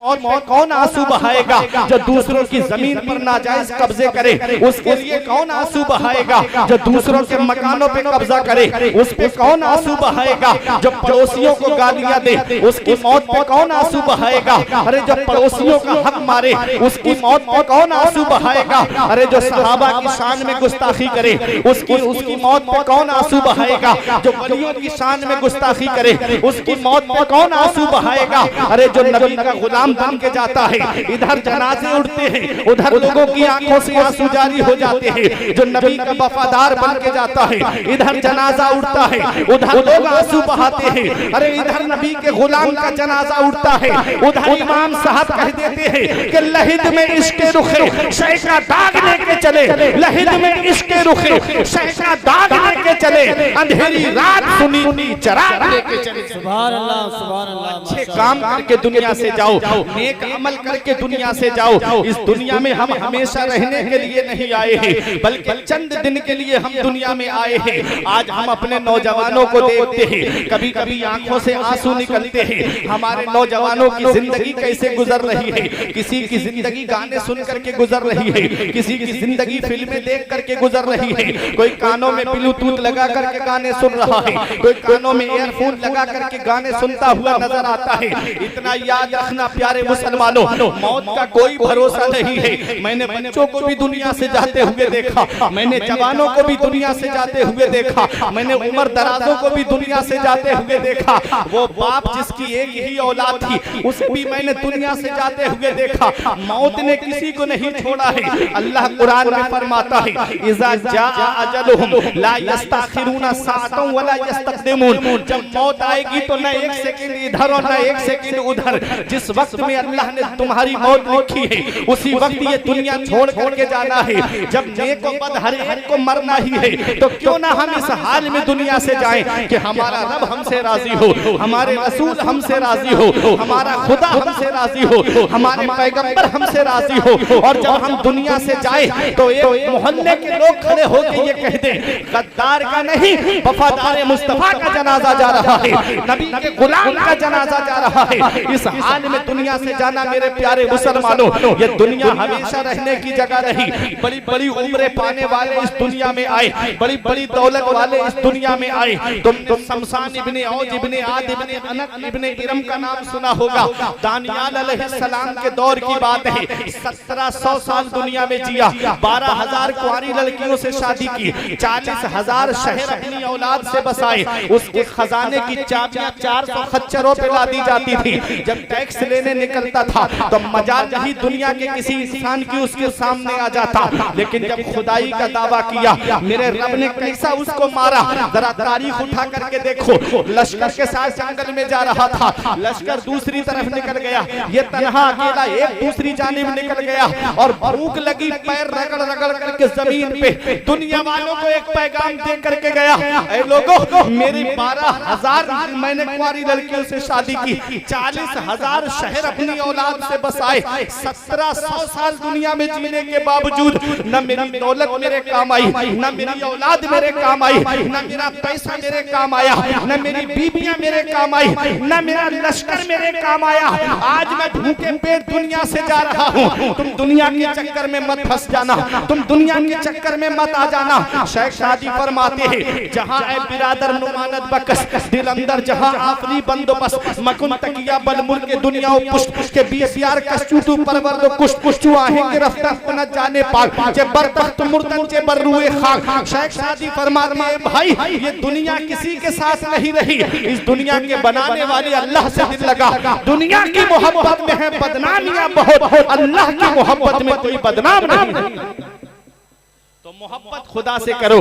और कौन आंसू बहाएगा जो दूसरों की जमीन पर नाजायज कब्जे करे? उसके लिए कौन आंसू बहाएगा जो दूसरों के मकानों पे कब्जा करे? उस पे कौन आंसू बहाएगा जो पड़ोसियों को गालियां दे? उसकी मौत पे कौन आंसू बहाएगा? अरे जो पड़ोसियों का हक मारे उसकी मौत पे कौन आंसू बहाएगा? अरे जो सहाबा की शान में गुस्ताखी करे उसकी मौत पे कौन आंसू बहाएगा? जो वलियों की शान में गुस्ताखी करे उसकी मौत पे कौन आंसू बहाएगा? अरे जो नबी का गुलाम बन के जाता है, इधर जनाजे उठते हैं, उधर लोगों की आंखों से आंसू जारी हो जाते हैं। जो नबी का वफादार बन के जाता है, इधर जनाजा उठता है, उधर लोग आंसू बहाते हैं। अरे इधर नबी के गुलाम का जनाजा उठता है, उधर इमाम साहब कह देते हैं कि लहिद में इश्क रुखे शय का दाग लेके चले, लहिद में इश्क रुखे शय का दाग लेके चले, अंधेरी रात सुनी चराग लेके चले। सुभान अल्लाह, सुभान अल्लाह। अच्छे काम करके दुनिया से जाओ, नेक अमल करके दुनिया से जाओ। इस दुनिया में हम हमेशा रहने के लिए नहीं आए हैं, बल्कि चंद दिन के लिए हम दुनिया में आए हैं। आज हम अपने नौजवानों को देखते हैं, कभी कभी आंखों से आंसू निकलते हैं। हमारे नौजवानों की जिंदगी कैसे गुजर रही है? किसी की जिंदगी गाने सुन करके गुजर रही है, किसी की जिंदगी फिल्में देख करके गुजर रही है। कोई कानों में ब्लूटूथ लगा करके गाने सुन रहा है, कोई कानों में ईयरफोन लगा करके गाने सुनता हुआ नजर आता है। इतना याद रखना प्यारे मुसलमानों, मौत का कोई भरोसा नहीं है। मैंने बच्चों को भी दुनिया से जाते हुए देखा, मैंने जवानों को भी दुनिया से जाते हुए देखा, मैंने उम्र दराजों को भी दुनिया से जाते हुए देखा। वो बाप जिसकी एक ही औलाद थी उसे भी मैंने दुनिया से जाते हुए देखा। मौत ने किसी को नहीं छोड़ा है। अल्लाह कुरान में फरमाता है, इज़ा जाअ अजलुहुम ला यस्तखिरूना साअतन वला यस्तक़दिमून। जब मौत आएगी तो न एक सेकंड इधर और न एक सेकंड उधर। जिस वक्त में अल्लाह ने तुम्हारी मौत लिखी है उसी वक्त ये दुनिया छोड़ करके जाना है। जब नेक व बद हर एक को मरना ही है, तो क्यों ना हम इस हाल में दुनिया से जाएं कि हमारा रब हमसे राजी हो, हमारे रसूल हमसे राजी हो, हमारा खुदा हमसे राजी हो, हमारे पैगंबर हमसे राजी हो। और जब हम दुनिया से जाए तो एक मोहल्ले के लोग खड़े होकर ये कह दें, गद्दार का नहीं वफादार मुस्तफा का जनाजा जा रहा है, नबी के गुलाम का जनाजा जा रहा है। इस हाल में दुनिया से जाना मेरे प्यारे मुसलमानों, ये दुनिया हमेशा रहने की जगह नहीं। बड़ी बड़ी उम्रें पाने वाले इस दुनिया में आए, बड़ी बड़ी दौलत वाले इस दुनिया में आए। तुम शमशान इब्ने औज इब्ने आद इब्ने अनक इब्ने इरम का नाम सुना होगा। दानियाल अलैहिस्सलाम के दौर की बात है। 1700 साल दुनिया में जिया, 12,000 कुंवारी लड़कियों से शादी की, 40,000 शहर अपनी औलाद से बसाए। उसके खजाने की चाबियां 400 खच्चरों पे ला दी जाती थी। जब टैक्स लेने निकलता था तो मजाल नहीं दुनिया के किसी इंसान की उसके सामने आ जाता। लेकिन जब खुदाई का दावा किया, मेरे रब ने कैसा उसको मारा, जरा तारीख उठा करके देखो। लश्कर के साथ जंगल में जा रहा था, लश्कर दूसरी तरफ निकल गया, ये तन्हा अकेला एक दूसरी जानिब निकल गया। और भूख लगी, पैर रगड़ रगड़ करके जमीन पे दुनिया वालों को एक पैगाम दे करके गया, ऐ लोगों मेरी 12,000 मैंने कुंवारी लड़कियों से शादी की, 40,000 शहर अपनी औलाद से बसाए। 1700 साल दुनिया में जीने के बावजूद न मेरी दौलत मेरे काम आई, न मेरी औलाद मेरे काम आई, न मेरा पैसा मेरे काम आया, न मेरी बीबियां मेरे काम आई, न मेरा लश्कर मेरे काम आया। आज मैं भूखे पेट दुनिया से जा रहा हूँ। तुम दुनिया के चक्कर में मत फंस जाना, तुम दुनिया के चक्कर में मत आ जाना। शेख शादी फरमाते हैं, जहाँ ऐ बिरादर नुमानत बकस दिल अंदर जहाँ आफरी बंदोबस्त मकुन तकिया बल मुल्क दुनिया पुष्ट के 20 यार कश्चूटू परवर दो कुछ कुछ आहेंगे रफ्ता पना जाने पाक जे बरतख्त मुर्तन जे बर्रुए खाक। शेख शादी फरमाते हैं, भाई ये दुनिया किसी के साथ नहीं रही, इस दुनिया के बनाने वाले अल्लाह से दिल लगा। दुनिया की मोहब्बत में है बदनामियां बहुत, अल्लाह की मोहब्बत में कोई बदनाम नहीं। तो मोहब्बत खुदा से करो,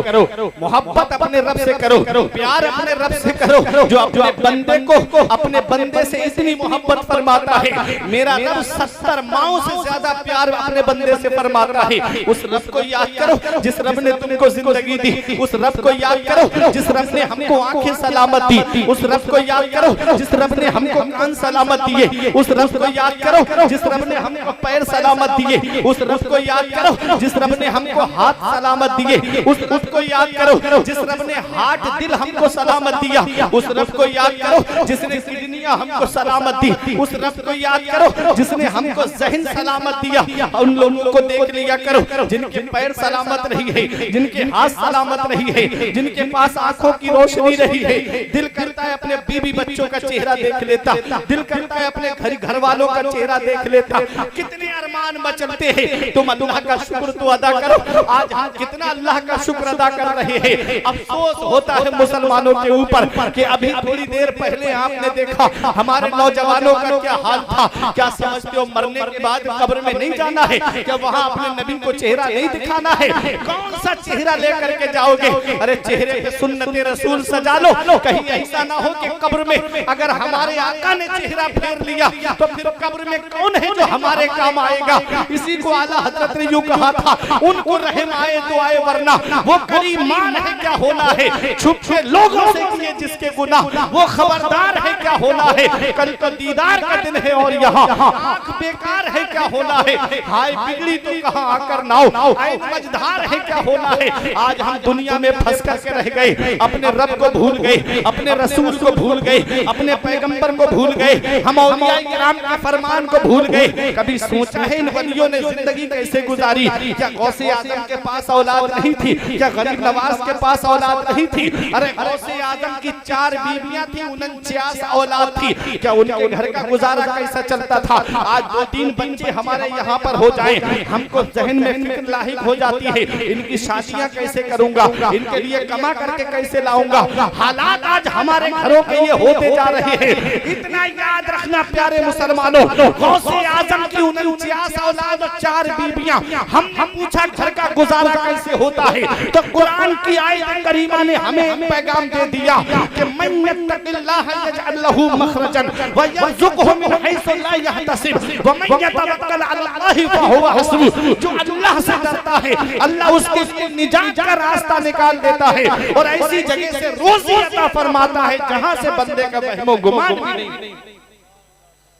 मोहब्बत अपने रब से करो, प्यार अपने रब से करो जो अपने बंदे को अपने बंदे से इतनी मोहब्बत फरमाता है। मेरा रब 70 माओं से ज्यादा प्यार अपने बंदे से फरमाता है। उस रब को याद करो जिस रब ने तुमको जिंदगी दी, उस रब को याद करो जिस रब ने हमको आंखें सलामत दी, उस रब को याद करो जिस रब ने हमको कान सलामत दिए, उस रब को याद करो जिस रब ने हमको पैर सलामत दिए, उस रब को याद करो जिस रब ने हमको हाथ सलामत दिए उसको याद करो। जिस रब ने हार्ट दिल हमको सलामत दिया उस रब को याद करो। जिसने किडनियां हमको सलामत दी उस रब को याद करो। जिसने हमको ज़हन सलामत दिया उन लोगों को देख लिया करो जिनके पैर सलामत नहीं है, जिनके हाथ सलामत नहीं है, जिनके पास आंखों की रोशनी नहीं है। दिल करता है अपने बीवी बच्चों का चेहरा देख लेता, दिल करता है अपने घर वालों का चेहरा देख लेता। कितने अरमान मचलते हैं। तुम अल्लाह का शुक्र तो अदा करो। आज हम कितना अल्लाह का शुक्र अदा कर रहे हैं। अफसोस होता है मुसलमानों के ऊपर कि अभी थोड़ी देर पहले आपने देखा हमारे नौजवानों का क्या हाल था। क्या समझते हो मरने के बाद कब्र में नहीं जाना है? क्या वहाँ अपने नबी को चेहरा नहीं दिखाना है? कौन सा चेहरा लेकर के जाओगे? अरे चेहरे पे सुन्नते रसूल सजा लो। कहीं ऐसा ना हो कि कब्र में अगर हमारे आका ने चेहरा फेर लिया तो फिर कब्र में कौन है जो हमारे काम आएगा? इसी को आला हजरत ने यूं कहा था, उनको रहम आए तो आए वरना वो करीमान है क्या होना है। छुप के लोगों से किए जिसके गुनाह वो खबरदार है क्या होना है। कल तो दीदार का दिन है और यहाँ आंख बेकार है क्या होना है। हाय बिगड़ी तो कहाँ आकर नाव आए मझधार है क्या होना है। आज हम दुनिया में फंस करके रह गए, अपने रब को भूल गए, अपने रसूल को भूल गए, अपने पैगंबर को भूल गए, हम औलिया किराम के फरमान को भूल गए। कभी सोचा है इन वलियों ने जिंदगी कैसे गुजारी? क्या गौसे आजम के पास औलाद नहीं थी? क्या गरीब नवाज के पास औलाद नहीं थी? अरे गौसे आजम की 4 बीवियां थी, 49 औलाद थी। क्या उनके घर का गुजारा कैसा चलता था? आज 2-3 बच्चे हमारे यहाँ पर हो जाएं, हमको जहन में फिक्र लाहिक हो जाती है, इनकी शादियां कैसे करूंगा, इनके लिए कमा करके कैसे लाऊंगा। हालात आज हमारे घरों के ये होते जा रहे हैं। इतना याद रखना प्यारे मुसलमानों, गौसे आजम की 49 औलाद और 4 बीबियां। हम पूछा घर का गुजारा कैसे होता है तो कुरान की आयत करीमा ने हमें पैगाम दे दिया कि मन यत्तकिल्लाह यजअल लहू मखरजन व यरज़ुक़हु मिन हैसु ला यहतसिब व मन यतवक्कल अलल्लाहि फहुव हस्बुह। जो अल्लाह से डरता है अल्लाह उसके निजात का रास्ता निकाल देता है और ऐसी जगह से रोजी अता फरमाता है जहां से बंदे का वहमो गुमान भी नहीं।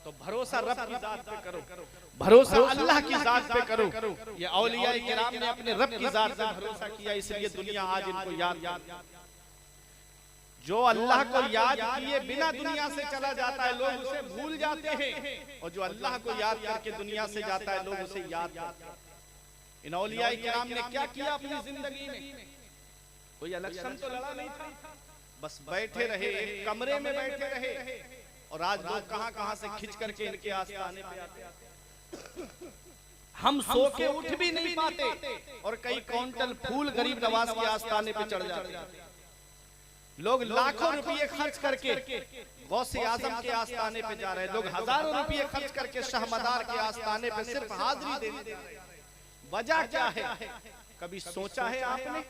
तो भरोसा रब की जात पे करो, भरोसा अल्लाह की जात पे करो। ये औलिया किराम ने अपने रब की जात पे भरोसा किया, इसलिए दुनिया आज इनको याद। जो अल्लाह को याद किए बिना दुनिया से चला जाता है लोग उसे भूल जाते हैं, और जो अल्लाह को याद करके दुनिया से जाता है लोग उसे याद करते हैं। इन औलिया किराम ने क्या किया अपनी जिंदगी में? कोई इलेक्शन तो लड़ा नहीं था, बस बैठे रहे, कमरे में बैठे रहे। और आज लोग कहां कहां से खिंच करके इनके आस्थाने पे आते। हम सो के उठ भी नहीं पाते और कई क्विंटल फूल गरीब नवाज के आस्थाने पे चढ़ जाते। लोग लाखों रुपये खर्च करके गौसे आजम के आस्थाने पे जा रहे हैं, लोग हजारों रुपये खर्च करके शाहमदार के आस्थाने पे सिर्फ हाजिरी देने। वजह क्या है? कभी सोचा है आपने?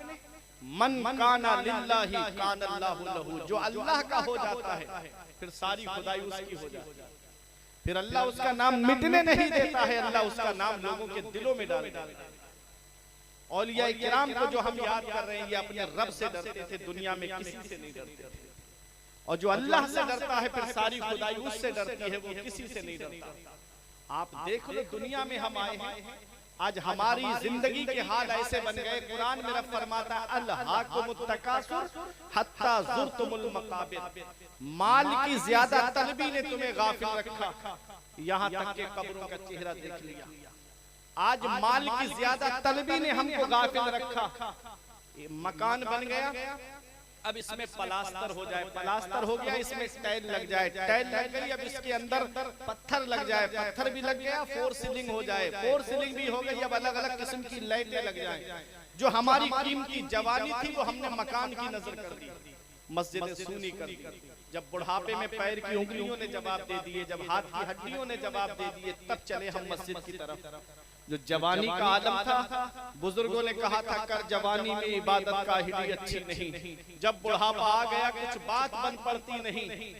मन काना लिल्लाही काना अल्लाहु लहू। जो अल्लाह का हो जाता है फिर सारी खुदाई उसकी हो जाती है, फिर अल्लाह उसका नाम मिटने नहीं देता है, अल्लाह उसका नाम लोगों के दिलों में डाल देता है। औलिया किराम को जो हम याद कर रहे हैं ये अपने रब से डरते थे, दुनिया में किसी से नहीं डरते थे। और जो अल्लाह से डरता है फिर सारी खुदाई उससे डरती है, वो किसी से नहीं डरता। आप देख लो दुनिया में हम आए हैं, आज हमारी जिंदगी के हाल ऐसे बन गए। कुरान में रब फरमाता है अल्हाकुमुत तकासुर हत्ता ज़ुरतुमुल मकाबिर। माल की ज्यादा तलबी ने तुम्हें गाफिल रखा, यहाँ तक के कब्रों का चेहरा देख लिया। आज माल की ज्यादा तलबी ने हमको गाफिल रखा। ये मकान बन गया, अब इसमें प्लास्टर हो जाए, प्लास्टर हो गया, इसमें टाइल लग जाए, टाइल लग गई, अब इसके अंदर पत्थर लग जाए, पत्थर भी लग गया, 4 सीलिंग हो जाए, 4 सीलिंग भी हो गई, अब अलग अलग किस्म की लाइटें लग जाए। जो हमारी कीमती जवानी थी वो हमने मकान की नजर कर दी, मस्जिद सूनी कर दी। जब बुढ़ापे में पैर की उंगलियों ने जवाब दे दिए, जब हाथ की हड्डियों ने जवाब दे दिए, तब चले हम मस्जिद की तरफ। जो जवानी का आलम था, बुजुर्गों ने कहा था कर जवानी में इबादत का हिडी अच्छी नहीं। जब बुढ़ापा आ गया कुछ बात बन पड़ती नहीं।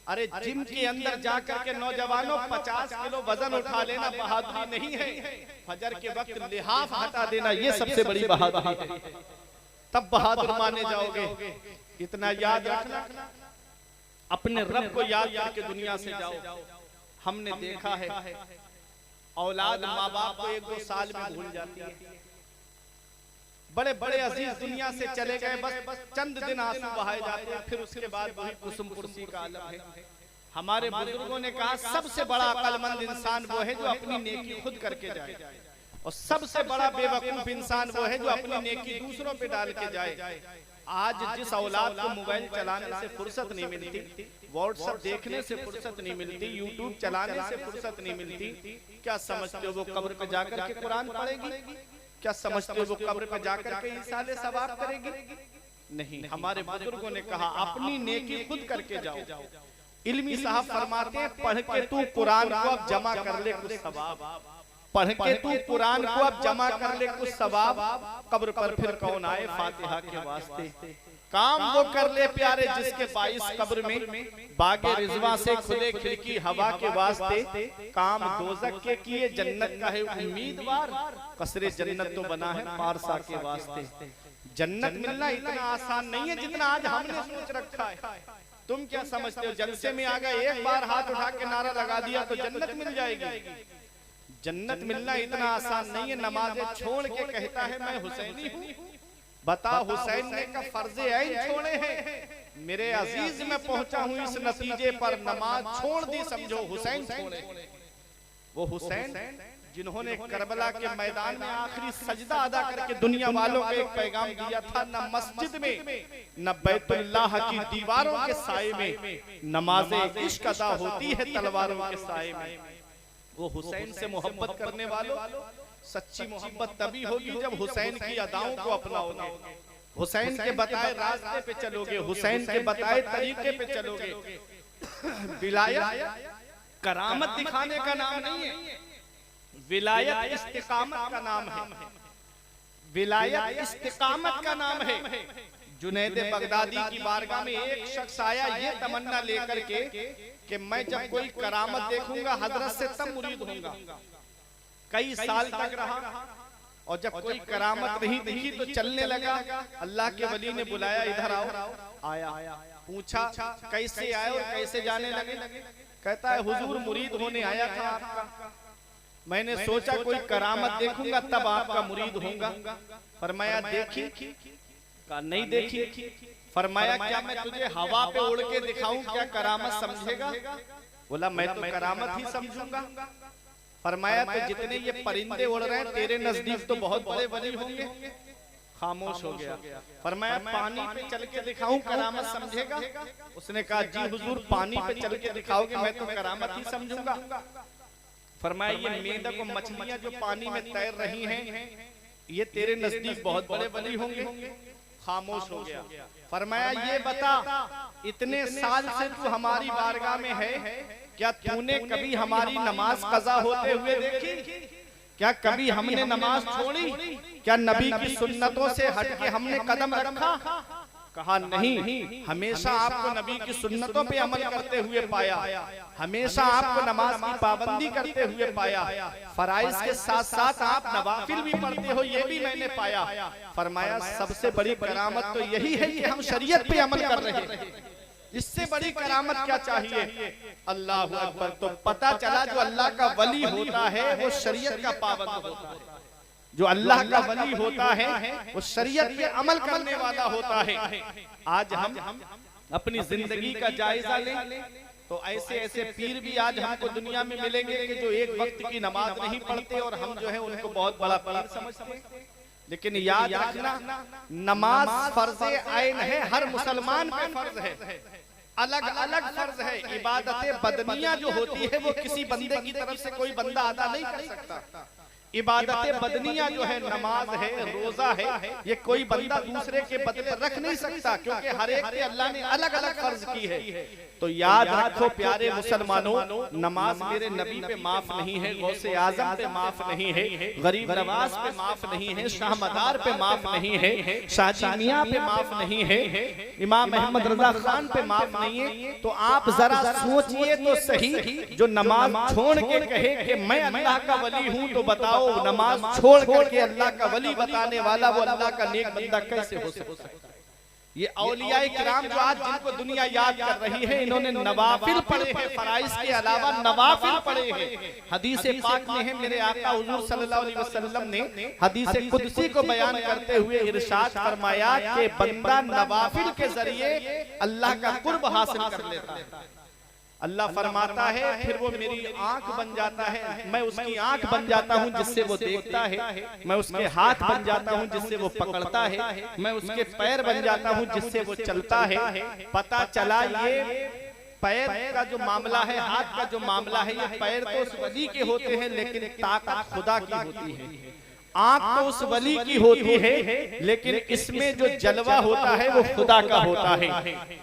अरे जिम के अंदर जाकर के नौजवानों 50 किलो वजन उठा लेना बहादुरी नहीं है, फजर के वक्त लिहाफ हटा देना ये सबसे बड़ी बहादुरी है। तब बहादुर माने जाओगे। इतना याद रखना, अपने रब को याद करके दुनिया से जाओ। हमने देखा है औलाद माँ बाप को 1-2 साल में भूल जाती है। बड़े बड़े अजीज दुनिया से चले गए, बस चंद दिन आंसू बहाए जाते हैं, फिर उसके बाद वही कुसुम कुर्सी का आलम है। हमारे बुजुर्गों ने कहा सबसे बड़ा अक्लमंद इंसान वो है जो अपनी नेकी खुद करके जाए, और सबसे बड़ा बेवकूफ इंसान वो है जो अपनी नेकी दूसरों पे डाल के जाए। आज जिस औलाद को मोबाइल चलाने से फुर्सत नहीं मिलती, व्हाट्सएप देखने से फुर्सत नहीं मिलती, यूट्यूब चलाने से फुर्सत नहीं मिलती, क्या समझते हो वो कब्र पे जाकर के कुरान पढ़ेगी? क्या समझते हो वो कब्र पे जाकर के इंसाले सवाब करेगी? नहीं। हमारे बुजुर्गों ने कहा अपनी नेकी खुद करके जाओ। इल्मी साहब फरमाते हैं पढ़ के तू कुरान को अब जमा कर ले कुछ सवाब, पढ़ के तू कुरान को अब जमा कर ले कुछ सवाब, कब्र पर फिर कौन आए फातिहा के वास्ते। काम वो कर ले प्यारे जिसके 22 कब्र में बागे रिजवा से खुले खिड़की हवा के वास्ते, काम दोजक के किए जन्नत का है उम्मीदवार, कसरे जन्नत तो बना है पारसा के वास्ते। जन्नत मिलना इतना आसान नहीं है जितना आज हमने सोच रखा है। तुम क्या समझते हो जलसे में आ गए, एक बार हाथ उठा के नारा लगा दिया तो जन्नत मिल जाएगी? जन्नत मिलना इतना आसान नहीं है। नमाजें छोड़ के कहता है मैं हुसैनी हूँ, बता हुसैन ने का फर्जे ऐन छोड़े हैं। मेरे अजीज में पहुंचा हूँ इस नतीजे पर, नमाज छोड़ दी समझो हुसैन छोड़े। वो हुसैन जिन्होंने करबला के मैदान में आखिरी सजदा अदा करके दुनिया वालों को एक पैगाम दिया था, न मस्जिद में न बैतुल्लाह की दीवारों के साए में नमाज़े इश्क अदा होती है तलवारों के साए में। वो हुसैन से मोहब्बत करने वालों, सच्ची मोहब्बत तभी होगी जब हुसैन की अदाओं को अपनाओगे, हुसैन के बताए रास्ते पे चलोगे, हुसैन के बताए तरीके पे चलोगे। विलायत करामत दिखाने का नाम नहीं है, विलायत इस्तिकामत का नाम है। विलायत इस्तिकामत का नाम है। जुनैद बगदादी की बारगाह में एक शख्स आया ये तमन्ना लेकर के कि मैं जब कोई करामत देखूंगा हजरत से तब मुरीद होऊंगा। कई साल तक रहा और जब कोई करामत नहीं दिखी तो चलने लगा। अल्लाह के वली ने बुलाया इधर आओ। आया, पूछा कैसे आए और कैसे जाने लगे? कहता है हुजूर मुरीद होने आया था आपका, मैंने सोचा कोई करामत देखूंगा तब आपका मुरीद होऊंगा। फरमाया देखी? कहा नहीं देखी। फरमाया क्या मैं तुझे हवा पे उड़ के दिखाऊं, क्या करामत समझेगा? बोला मैं तो करामत ही समझूंगा। फरमाया तो जितने ये परिंदे उड़ रहे हैं तेरे नजदीक तो बहुत बड़े वली होंगे। खामोश हो गया। फरमाया पानी पे चल के दिखाऊं करामत समझेगा? उसने कहा जी हुजूर पानी पे चल के दिखाओगे मैं तो करामत ही समझूंगा। फरमाया ये मेंढक और मछलियां जो पानी में तैर रही हैं ये तेरे नजदीक बहुत बड़े वली होंगे। खामोश हो गया। फरमाया ये बता इतने साल से तू हमारी बारगाह में है, क्या तूने कभी हमारी नमाज कज़ा होते हुए देखी? क्या कभी हमने नमाज छोड़ी? क्या नबी की सुन्नतों से हटके हमने कदम रखा? कहा नहीं, हमेशा आपको नबी की सुन्नतों पे अमल करते हुए पाया, हमेशा आपको नमाज की पाबंदी करते हुए पाया, फराइज के साथ साथ आप नवाफिल भी पढ़ते हो ये भी मैंने पाया। फरमाया सबसे बड़ी करामत तो यही है कि हम शरीयत पे अमल कर रहे हैं, इससे बड़ी करामत क्या चाहिए? अल्लाह अकबर। तो पता चला जो अल्लाह का वली होता है वो शरीयत का पाबंद होता है, जो अल्लाह का वली होता है वो शरीयत पे अमल करने वाला होता है। आज हम अपनी जिंदगी का जायजा लें तो ऐसे ऐसे पीर भी आज हमको दुनिया में मिलेंगे कि जो एक वक्त की नमाज नहीं पढ़ते और हम जो है उनको बहुत बड़ा पीर समझते हैं। लेकिन याद रखना नमाज फर्ज़े आइन है, हर मुसलमान पे फर्ज है, अलग अलग फर्ज है। इबादतें बदनिया जो होती है वो किसी बंदे की तरफ से कोई बंदा अदा नहीं कर सकता। इबादतें बदनिया जो है नमाज है, रोजा है, ये कोई बंदा दूसरे के बदले रख नहीं सकता क्योंकि हर एक पे अल्लाह ने अलग अलग फर्ज की है। तो याद रखो प्यारे मुसलमानों, नमाज मेरे नबी पे माफ नहीं है, गौसे आजम पे माफ नहीं है, गरीब नवाज पे माफ नहीं है, शाह मदार पे माफ नहीं है, शाह मियां पे माफ नहीं है, इमाम अहमद रजा खान पे माफ नहीं है। तो आप जरा सोचिए तो सही, जो नमाज छोड़ के कहे कि मैं अल्लाह का वली हूँ तो बताओ नमाज छोड़ करके अल्लाह का वली बताने वाला वो अल्लाह का नेक बंदा कैसे हो सकता है? ये औलियाए किराम जो आज जिनको दुनिया याद कर रही है, इन्होंने नवाफिल पढ़े हैं, फराइज के अलावा नवाफिल पढ़े हैं। हदीस पाक में है, मेरे आका हुजूर सल्लल्लाहु अलैहि वसल्लम ने हदीस कुदसी को बयान करते हुए इरशाद फरमाया कि बंदा नवाफिल के जरिए अल्लाह का कुर्ब हासिल कर लेता है। अल्लाह फरमाता है फिर वो मेरी आंख बन जाता है, मैं उसकी आंख बन जाता हूँ जिससे वो देखता है, मैं उसके हाथ बन जाता हूँ जिससे वो पकड़ता है, मैं उसके पैर बन जाता हूँ जिससे वो चलता है। पता चला ये पैर का जो मामला है, हाथ का जो मामला है, ये पैर तो उस वली के होते हैं लेकिन ताकत खुदा की होती है। आंख तो उस वली की होती है लेकिन इसमें जो जलवा होता है वो खुदा का होता है।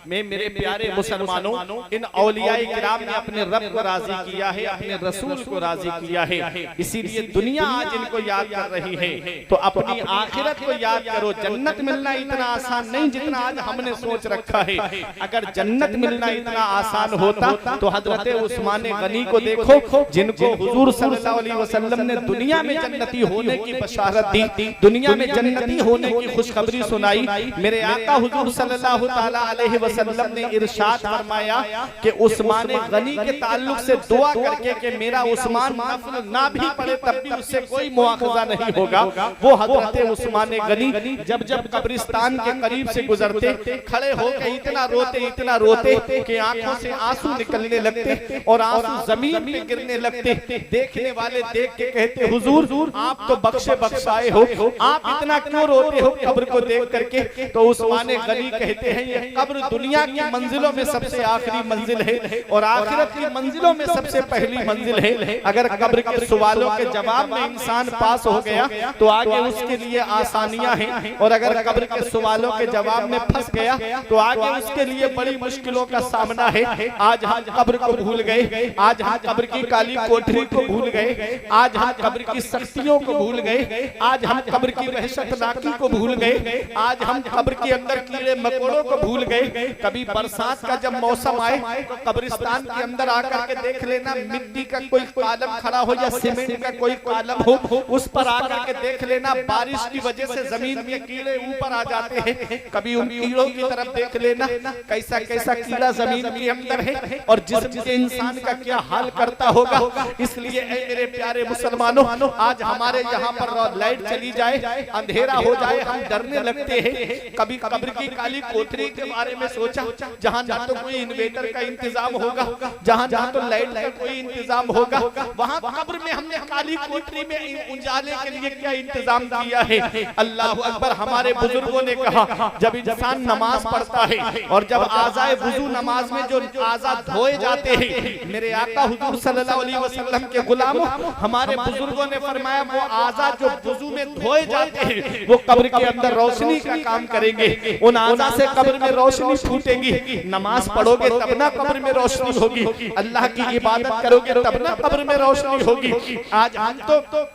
मैं मेरे प्यारे मुसलमानों, इन औलियाए किराम ने अपने रब को राजी किया है, अपने रसूल को राजी किया है, इसीलिए दुनिया आज इनको याद कर रही है। तो अपनी आखिरत को याद करो। जन्नत मिलना इतना आसान नहीं जितना आज हमने सोच रखा है। अगर जन्नत मिलना इतना आसान होता तो हजरत उस्मान गनी को देखो, जिनको हुजूर सल्लल्लाहु अलैहि वसल्लम ने दुनिया में जन्नती होने की बशारत दी, दुनिया में जन्नती होने की खुशखबरी सुनाई। मेरे आका हुजूर सल्लल्लाहु ताला अलैहि वसल्लम ने इरशाद फरमाया कि उस्मान गनी के ताल्लुक से दुआ करके कि मेरा उस्मान नफल ना भी पढ़े तब भी उससे कोई मुआखजा नहीं होगा। वो हजरत उस्मान गनी जब जब कब्रिस्तान के करीब से गुजरते, खड़े होकर इतना रोते कि आंखों से आंसू निकलने लगते और आंसू जमीन पे गिरने लगते। देखने वाले देख के कहते, हुजूर आप तो बख्शाए हो, आप इतना क्यों रोते हो कब्र को देख करके? तो उस्मान गनी कहते हैं ये कब्र दुनिया की मंजिलों में सबसे आखिरी मंजिल है और आखिरत की मंजिलों में सबसे पहली मंजिल है। अगर कब्र के सवालों के जवाब में इंसान पास हो गया तो आगे उसके लिए आसानियां हैं, और अगर कब्र के सवालों के जवाब में फंस गया तो आगे उसके लिए बड़ी मुश्किलों का सामना है। आज हम कब्र को भूल गए, आज हम कब्र की काली कोठरी को भूल गए, आज हम कब्र की सख्तियों को भूल गए, आज हम कब्र की वहशतनाकी को भूल गए, आज हम कब्र के अंदर कीड़े मकोड़ों को भूल गए। कभी बरसात का जब मौसम आए तो कब्रिस्तान के अंदर आकर के देख लेना, मिट्टी का कोई कॉलम खड़ा हो या सीमेंट का कोई कॉलम हो, उस पर आकर के देख लेना बारिश की वजह से जमीन के कीड़े ऊपर आ जाते हैं। कभी उन कीड़ों की तरफ देख लेना, कैसा कैसा कीड़ा जमीन के अंदर है और जिस्म के इंसान का क्या हाल करता होगा। इसलिए मेरे प्यारे मुसलमानों, आज हमारे यहाँ पर लाइट चली जाए, अंधेरा हो जाए, हम डरने लगते हैं। कभी कब्र की काली कोठरी के बारे में सोचा, जहाँ जहाँ तो कोई इन्वर्टर का इंतजाम होगा, जहाँ जहाँ तो लाइट का कोई इंतजाम होगा, वहाँ कब्र में हमने काली कोठरी में उजाले के लिए क्या इंतजाम किया है। अल्लाह अकबर। हमारे बुजुर्गों ने कहा जब इंसान नमाज पढ़ता है और जब आज़ाए वुजू नमाज में जो आज़ा धोए जाते हैं, मेरे आका हुजूर सल्लल्लाहु अलैहि वसल्लम के गुलामों, हमारे बुजुर्गों ने फरमाया वो आज़ा जो वुजू में धोए जाते हैं वो कब्र के अंदर रोशनी का काम करेंगे। उन आज़ा से कब्र में रोशनी फूटेगी। नमाज पढ़ोगे तब ना कब्र में रोशनी होगी, अल्लाह की इबादत करोगे तब ना कब्र में रोशनी होगी। आज हम तो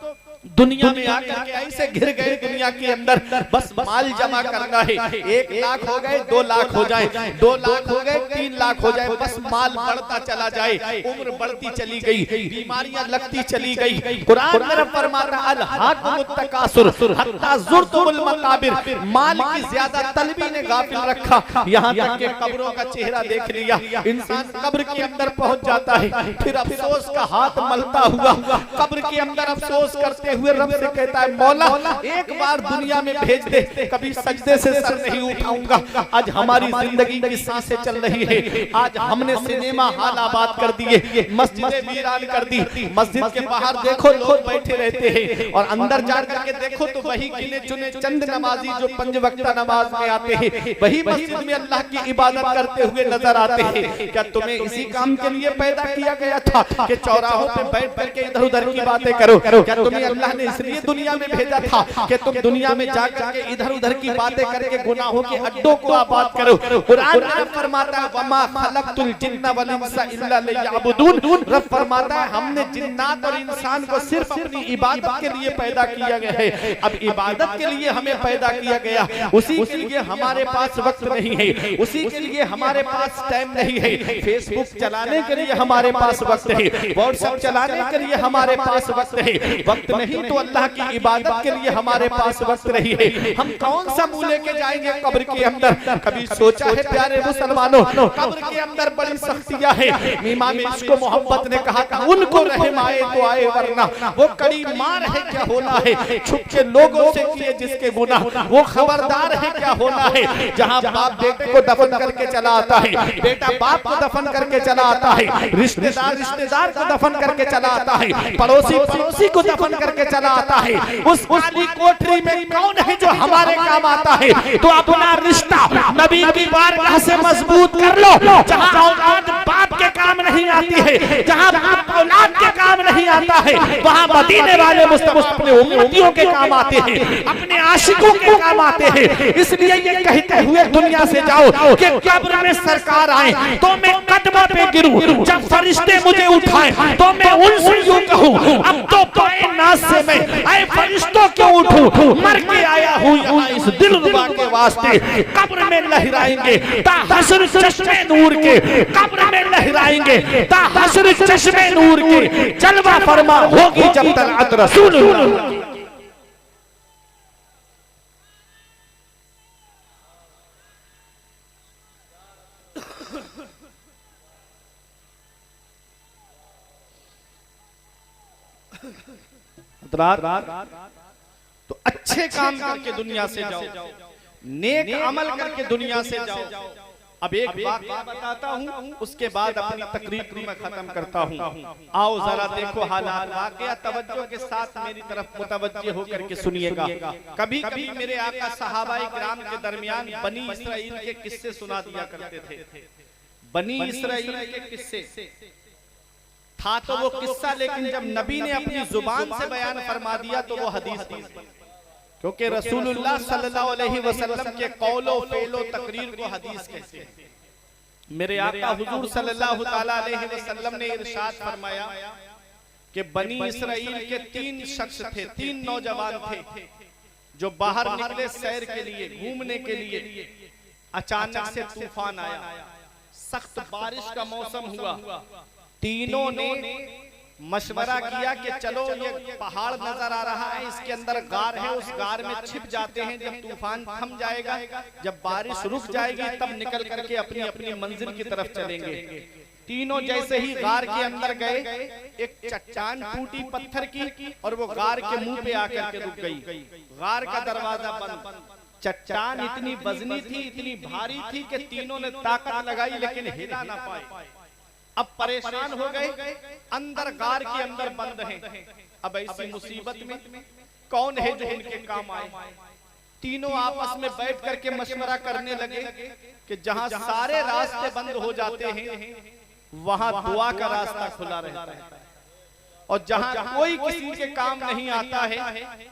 दुनिया में आकर के ऐसे घिर गए दुनिया के अंदर, बस माल जमा करना है। 1 लाख हो गए, 2 लाख हो जाए, 2 लाख हो गए, 3 लाख हो जाए, बस माल बढ़ता चला जाए, उम्र बढ़ती चली गई, बीमारियां लगती चली गई। कुरान में फरमाता अल हाकुमुत तकासुर हत्ता ज़ुरतुमुल मकाबिर, माल की ज्यादा तलबी ने गाफिल रखा, यहाँ तक के कब्रों का चेहरा देख लिया। इंसान कब्र के अंदर पहुंच जाता है, फिर अफसोस का हाथ मलता हुआ कब्र के अंदर अफसोस करते हुए रब से कहता है मौला एक बार दुनिया में भेज दे, कभी सजदे से सर नहीं उठाऊंगा। आज हमारी जिंदगी की सांसें चल रही है, आज हमने सिनेमा हॉल आबाद कर दिए, मस्जिदें वीरान कर दी। मस्जिद के बाहर देखो लोग बैठे रहते हैं और अंदर जाकर के देखो तो वही गिने चुने चंद नमाजी जो 5 वक्त नमाज में आते हैं, वही मस्जिद में अल्लाह की इबादत करते हुए नजर आते हैं। क्या तुम्हें इसी काम के लिए पैदा किया गया था कि चौराहों पे बैठ करके इधर उधर की बातें करो? क्या तुम्हें अल्लाह ने इसलिए दुनिया में भेजा था कि तुम दुनिया में जाकर के इधर उधर की बातें करके गुनाहों के अड्डों को आबाद करो? कुरान में फरमाता है वमा खलक़तुल जिन्ना वल इंसा इल्ला लियअबुदून, रब फरमाता है हमने जिन्नात और इंसान को सिर्फ अपनी इबादत के लिए पैदा किया गया है। अब इबादत के लिए हमें पैदा किया गया, उसी के लिए हमारे पास वक्त नहीं है, उसी के लिए हमारे पास टाइम नहीं है। फेसबुक चलाने के लिए हमारे पास वक्त है, व्हाट्सएप चलाने के लिए हमारे पास वक्त है, वक्त नहीं नहीं तो अल्लाह की इबादत के लिए हमारे पास वक्त नहीं है, हम कौन सा मुंह लेके जाएंगे कब्र के अंदर? कभी सोचा है प्यारे मुसलमानों, कब्र के अंदर बड़ी सख्तियां है। इमाम इश्क मोहब्बत ने कहा था उनको रहम आए तो आए, वरना वो कड़ी मार है क्या होना है। छुप के लोगों से किए जिसके गुनाह, वो खबरदार है क्या होना है। जहाँ बाप बेटे को दफन करके चला आता है, बेटा बाप को दफन करके चला आता है, रिश्तेदार रिश्तेदार को दफन करके चला आता है, पड़ोसी पड़ोसी को दफन करके चला आता है, उस काली कोठरी में कौन है जो हमारे काम आता है? तो अपना रिश्ता नबी की बारगाह से मजबूत कर लो। जहाँ औलाद बाप के काम नहीं आती है, जहाँ बाप औलाद के काम नहीं आता है, वहाँ मदीने वाले मुस्तफा अपने उम्मतियों के काम आते हैं, अपने आशिकों के काम आते हैं। इसलिए ये कहते हुए दुनिया से जाओ कि कब्र में सरकार आए तो मैं कदमों पे गिरूं, जब फरिश्ते मुझे उठाएं तो मैं उनसे यूं कहूं अब तो पाए नाज से मैं ऐ फरिश्तों क्यों उठूं, मर के आया हूं यहाँ इस दिलरुबा के वास्ते। कब्र में लहराएंगे ता हश्र चश्मे नूर के, कब्र में लहराएंगे ता हश्र चश्मे नूर के, जलवा फरमा होगी जब तलअत रसूलुल्लाह। तो अच्छे काम करके दुनिया से जाओ, नेक अमल करके दुनिया से जाओ। अब एक बात बताता हूँ, उसके बाद अपनी तकरीर मैं खत्म करता हूँ। आओ जरा देखो हालात, वाकया तवज्जो के साथ मेरी तरफ मुतवज्जे होकर के सुनिएगा। कभी कभी मेरे आका सहाबाए किराम के दरमियान बनी इसराइल के किस्से सुना दिया करते थे। बनी इसराइल के किस्से था तो वो किस्सा, लेकिन जब नबी ने अपनी जुबान से बयान फरमा दिया तो वो हदीस थी। क्योंकि रसूलुल्लाह सल्लल्लाहु अलैहि वसल्लम के कौलो फेलो तकरीर को हदीस कहते हैं। मेरे आका हुजूर सल्लल्लाहु ताला अलैहि वसल्लम ने इरशाद फरमाया कि बनी इसराइल के 3 शख्स थे, 3 नौजवान थे जो बाहर निकले सैर के लिए, घूमने के लिए। अचानक से तूफान आया, सख्त बारिश का मौसम हुआ। तीनों ने मशवरा किया कि चलो ये पहाड़ नजर आ रहा है, इसके अंदर गार है, उस गार में छिप जाते हैं। जब तूफान थम जाएगा, जब बारिश रुक जाएगी, तब निकल करके अपनी अपनी मंजिल की तरफ चलेंगे। तीनों जैसे ही गार के अंदर गए, एक चट्टान टूटी पत्थर की और वो गार के मुंह पे आकर के रुक गई। गार का दरवाजा बंद। चट्टान इतनी वजनी थी, इतनी भारी थी कि तीनों ने ताकत लगाई लेकिन हिला ना पाए। अब परेशान हो गए, अंदर गार के अंदर बंद हैं। अब ऐसी मुसीबत में कौन है जो उनके काम आए? तीनों आपस में बैठ करके मशवरा करने लगे कि जहां सारे रास्ते बंद हो जाते हैं वहां दुआ का रास्ता खुला रहता है, और जहां कोई किसी के काम नहीं आता है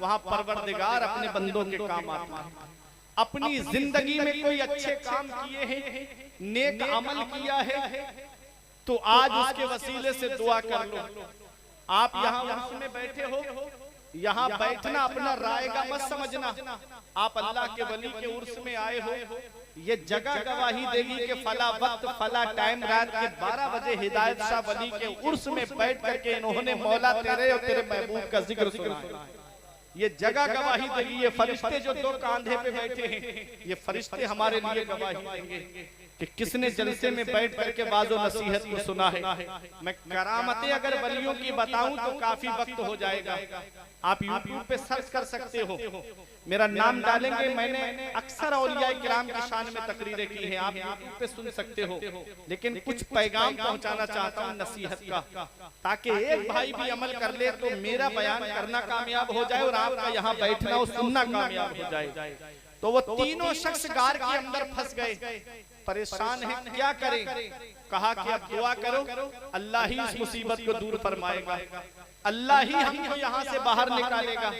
वहां परवरदिगार अपने बंदों के काम आता है। अपनी जिंदगी में कोई अच्छे काम किए हैं, नेक अमल किया है, तो आज उसके वसीले से दुआ कर लो। आप यहाँ उर्स में बैठे हो, यहाँ बैठना अपना रायगा मत समझना। आप अल्लाह के वली के उर्स में आए हो, ये जगह गवाही देगी कि फला वक्त फला टाइम रात के 12 बजे हिदायत शाह वली के उर्स में बैठ करके इन्होंने मौला तेरे और तेरे महबूब का जिक्र सुना। ये जगह गवाही देगी। ये फरिश्ते जो 2 कांधे पे बैठे हैं, ये फरिश्ते हमारे लिए गवाही देंगे कि किसने जलसे में बैठ करके वाज़ो नसीहत को सुना है। मैं करामतें अगर वलियों की बताऊं तो काफी वक्त हो जाएगा। आप यूट्यूब पे सर्च कर सकते हो, मेरा नाम डालेंगे। मैंने अक्सर औलिया किराम की शान में तकरीरें की हैं, आप यूट्यूब पे सुन सकते हो। लेकिन कुछ पैगाम पहुंचाना चाहता हूं नसीहत का, ताकि एक भाई भी अमल कर ले तो मेरा बयान करना कामयाब हो जाए और आपका यहाँ बैठना और सुनना कामयाब हो जाए। तो वो तीनों शख्स गार के अंदर फंस गए, परेशान है, क्या करें? कहा कि अब दुआ करो, अल्लाह ही इस मुसीबत को दूर फरमाएगा, अल्लाह ही हमको यहाँ से बाहर निकालेगा।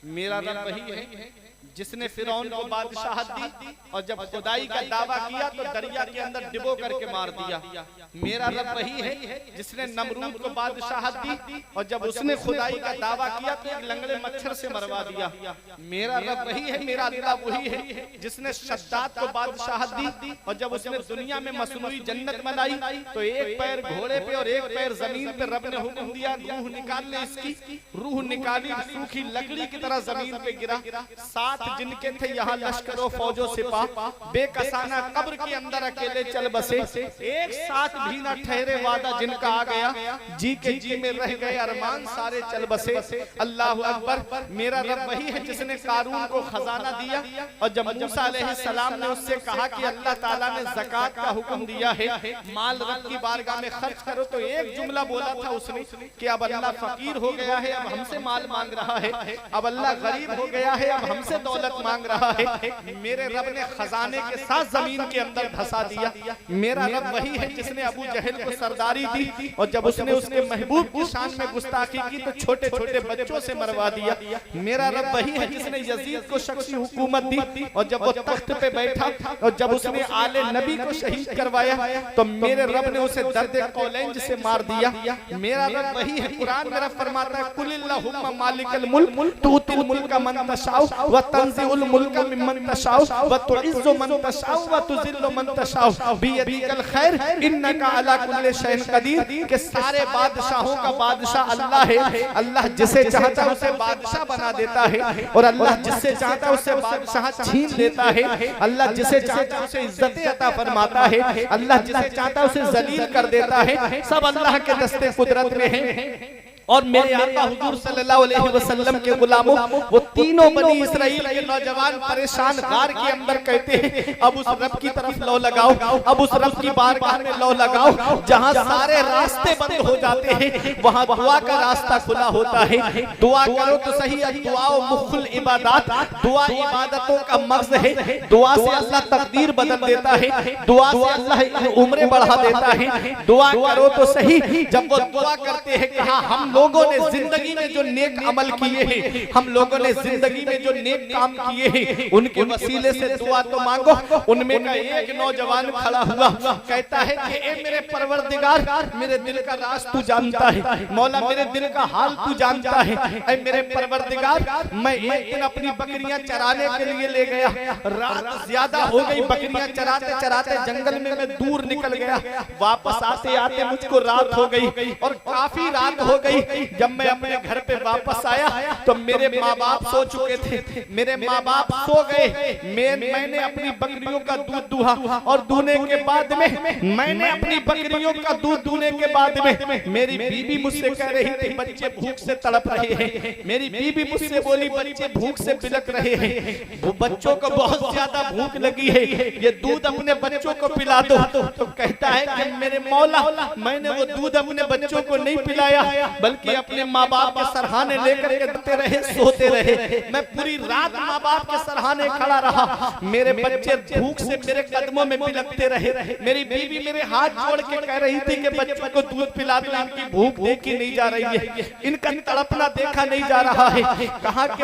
मेरा रब वही है जिसने फिरौन को बादशाहत दी और जब खुदाई का दावा किया तो दरिया के अंदर डिबो करके मार दिया। मेरा रब वही है जिसने नमरूद को बादशाहत दी और जब उसने खुदाई का दावा किया तो एक लंगड़े मच्छर से मरवा दिया। मेरा रब वही है, मेरा अल्लाह वही है जिसने शद्दाद को बादशाहत दी और जब उसने दुनिया में मसनूई जन्नत बनाई तो एक पैर घोड़े पे और एक पैर जमीन पे रब ने हुक्म दिया रूह निकाल ने इसकी रूह निकाली, सूखी लकड़ी की तरह जमीन पे गिरा। 7 जिनके थे यहाँ लश्करों फौजों सिपाह बेकसाना कब्र के अंदर अकेले चल बसे। एक साथ भी न ठहरे वादा जिनका आ गया, जी के जी में रह गए अरमान सारे चल बसे। अल्लाह अकबर। मेरा रब वही है जिसने कारून को खजाना दिया और जब मूसा अलैहिस्सलाम ने उससे कहा कि अल्लाह ताला ने ज़कात का हुक्म दिया है, माल रब की बारगाह में खर्च करो, तो एक जुमला बोला था उसने कि अब अल्लाह फकीर हो गया है, अब हमसे माल मांग रहा है, अब अल्लाह गरीब हो गया है, अब हमसे दौलत मांग रहा है। मेरे रब ने खजाने के साथ जमीन के अंदर धंसा दिया। मेरा रब वही है जिसने अबू जहल को सरदारी दी और जब उसने उसके महबूब की शान में गुस्ताखी की तो छोटे छोटे बच्चों से मरवा दिया। मेरा रब वही है जिसने यजीद को शख्सी हुकूमत दी और जब वो तख्त पे बैठा और जब उसने आले नबी को शहीद करवाया तो मेरे रब ने उसे दर्द कौलैंज से मार दिया। मेरा रब वही है, कुरान मेरा फरमाता है कुलिल्लाहुम्मा मालिकल मुल्क तुतिल मुल्का मन तशाउ व तंज़िउल मुल्का मिम्मन तशाउ व तुइज़्ज़ु मन तशाउ व तुज़िल्लु मन तशाउ बियदिकल खैर इन्नका अला कुल्लि शैइन कदीर। के सारे बादशाहों का बादशाह अल्लाह है। अल्लाह जिसे चाहता है उसे बादशाह बना देता है और अल्लाह जिससे चाहता है उससे बादशाह छीन लेता है। अल्लाह जिसे चाहता है उसे इज्जतें अता फरमाता है, अल्लाह जिसे चाहता है उसे जलील कर देता है। सब अल्लाह के दस्ते कुदरत में है। और मेरे आका हुजूर सल्लल्लाहु अलैहि वसल्लम के गुलामों, वो तीनों बनी इस्राइल के नौजवान परेशान गार के अंदर कहते हैं अब उस रब की तरफ लौ लगाओ, अब उस रब की बारगाह में लौ लगाओ जहां सारे रास्ते बंद हो जाते हैं वहां दुआ का रास्ता खुला होता है। दुआ करो तो सही, दुआ मुखुल इबादत, दुआ इबादतों का मग़ज़ है। दुआ से अल्लाह तकदीर बदल देता है, दुआ से अल्लाह उम्रें बढ़ा देता है। दुआ करो तो सही। जब वो दुआ करते हैं कहा हम लोगों ने जिंदगी में जो नेक अमल किए हैं, हम लोगों ने जिंदगी में जो नेक काम किए हैं उनके वसीले से दुआ तो मांगो। उनमें का एक नौजवान खड़ा हुआ कहता है कि ए मेरे परवरदिगार, मेरे दिल का राज तू जानता है, मौला मेरे दिल का हाल तू जानता है। ऐ मेरे परवरदिगार, मैं एक दिन अपनी बकरियां चराने के लिए ले गया, रात ज्यादा हो गई, बकरियां चराते चराते जंगल में मैं दूर निकल गया, वापस आते आते मुझको रात हो गई और काफी रात हो गई। जब मैं अपने घर पे वापस आया तो मेरे माँ बाप सो चुके थे, मेरे माँ बाप सो गए। मैंने अपनी बकरियों का दूध दूहा और दूने के बाद में मैंने अपनी बकरियों का दूध दूने के बाद में मेरी बीबी मुझसे कह रही थी बच्चे भूख से तड़प रहे हैं। मेरी बीबी मुझसे बोली बच्चे भूख से बिलक रहे हैं, वो बच्चों को बहुत ज्यादा भूख लगी है, ये दूध अपने बच्चों को पिला दो। तो कहता है कि मेरे मौला, मैंने वो दूध अपने बच्चों को नहीं पिलाया बल्कि अपने माँ बाप के सरहाने लेकर के दते रहे, सोते रहे। मैं पूरी रात माँ बाप के सरहाने खड़ा रहा, मेरे बच्चे भूख से मेरे कदमों में बिलखते रहे। मेरी बीवी मेरे हाथ जोड़ के कह रही थी कि बच्चों को दूध पिला दो, इनकी भूख देखी नहीं जा रही है, इनका तड़पना देखा नहीं जा रहा है। कहा कि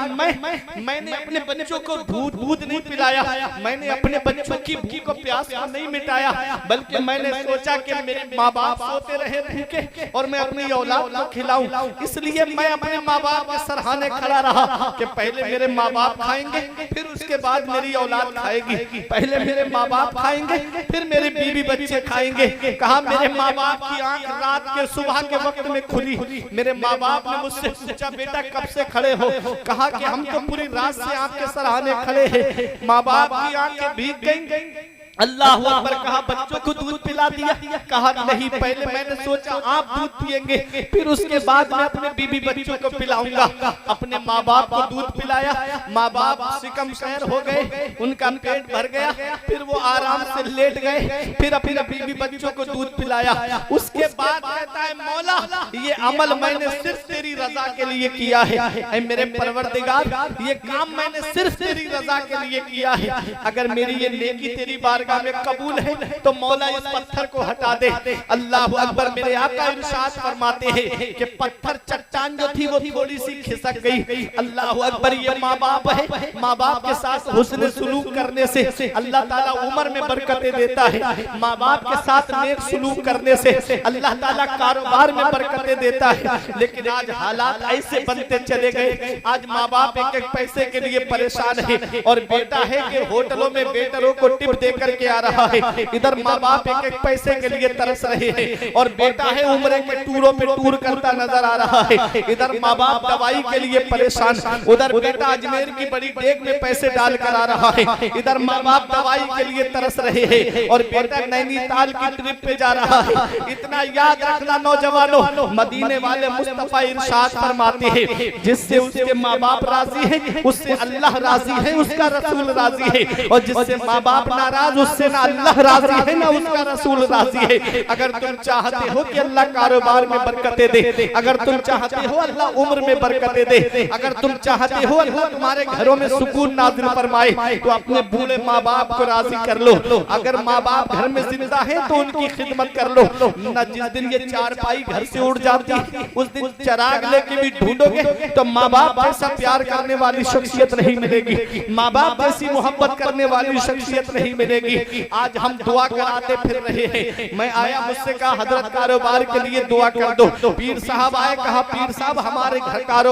मैंने अपने बच्चों को दूध नहीं पिलाया, मैंने अपने बच्चों की भूख को प्यास को नहीं मिटाया, बल्कि मैंने सोचा कि मेरे माँ बाप सोते रहे भूखे और मैं अपनी औलाद को खिलाऊं, इसलिए मैं अपने माँ बाप के सरहाने खड़ा रहा कि पहले मेरे माँ बाप खाएंगे फिर उसके बाद मेरी औलाद खाएगी, पहले मेरे माँ बाप खाएंगे फिर मेरे बीवी बच्चे खाएंगे। कहा मेरे माँ बाप की आंख रात के सुबह के वक्त में खुली, मेरे माँ बाप ने मुझसे पूछा बेटा कब से खड़े हो? कहा कि हम तो पूरी रात से आपके सराहने खड़े हैं। माँ बाप की आंखें भीग गई। अल्लाह अकबर। कहा बच्चों को दूध पिला दिया? कहा नहीं, पहले मैंने सोचा आप दूध पिएंगे फिर उसके बाद मैं अपने बीबी बच्चों को पिलाऊंगा। अपने माँ बाप को दूध पिलाया, माँ बाप सिकम शहर हो गए, उनका पेट भर गया, फिर वो आराम से लेट गए, फिर अपने बीबी बच्चों को दूध पिलाया। उसके बाद कहता है मौला ये अमल मैंने सिर्फ तेरी रजा के लिए किया है, ऐ मेरे परवरदिगार ये काम मैंने सिर्फ तेरी रजा के लिए किया है। अगर मेरी ये नेकी तेरी बारगाह में कबूल है तो मौला इस पत्थर को हटा दे। अल्लाह अकबर। मेरे आका इरशाद फरमाते हैं कि पत्थर चट्टान जो थी वो थोड़ी सी खिसक गई। अल्लाह अकबर। ये माँ बाप है, माँ बाप के साथ हुस्न सुलूक करने से अल्लाह ताला उम्र में बरकतें देता है। माँ बाप के साथ नेक सुलूक करने से अल्लाह ताला कारोबार में बरकतें देता है। लेकिन आज हालात ऐसे बनते चले गए, आज माँ बाप एक एक पैसे के लिए परेशान है और बेटा है कि होटलों में वेटरों को टिप देकर करके आ रहा है, इधर माँ बाप एक एक पैसे के लिए तरस रहे हैं, और बेटा है उम्र के टूरों पे टूर करता नजर आ रहा है। इधर माँ बाप दवाई के लिए परेशान, उधर बेटा अजमेर की बड़ी डेग में पैसे डाल कर आ रहा है। इधर माँ बाप दवाई के लिए तरस रहे हैं और बेटा नैनीताल की ट्रिप पे जा रहा है। इतना याद रखना नौजवानों, मदीने वाले मुस्तफा इरशाद फरमाते हैं, जिससे उसके माँ बाप राजी है उससे अल्लाह राजी है, उसका रसूल राजी है, और जिससे माँ बाप नाराज उससे ना अल्लाह राजी है ना उसका रसूल राजी है। अगर तुम चाहते हो कि अल्लाह कारोबार में बरकतें दे, अगर तुम चाहते हो अल्लाह उम्र में बरकतें दे, अगर तुम चाहते हो अल्लाह तुम्हारे घरों में सुकून नाज़िल फरमाए, तो अपने बूढ़े माँ बाप को राजी कर लो। अगर माँ बाप घर में जिंदा है तो उनकी खिदमत कर लो। न जिस दिन ये चारपाई घर से उड़ जाती उस दिन चिराग लेके भी ढूंढोगे तो माँ बाप जैसा प्यार करने वाली शख्सियत नहीं मिलेगी, माँ बाप जैसी मोहब्बत करने वाली शख्सियत नहीं मिलेगी। आज हम दुआ कराते फिर रहे हैं। मैं आया, मुझसे कहा हजरत कारोबार के लिए दुआ कर दो। पीर साहब आए, कहा पीर साहब हमारे घर कारोबार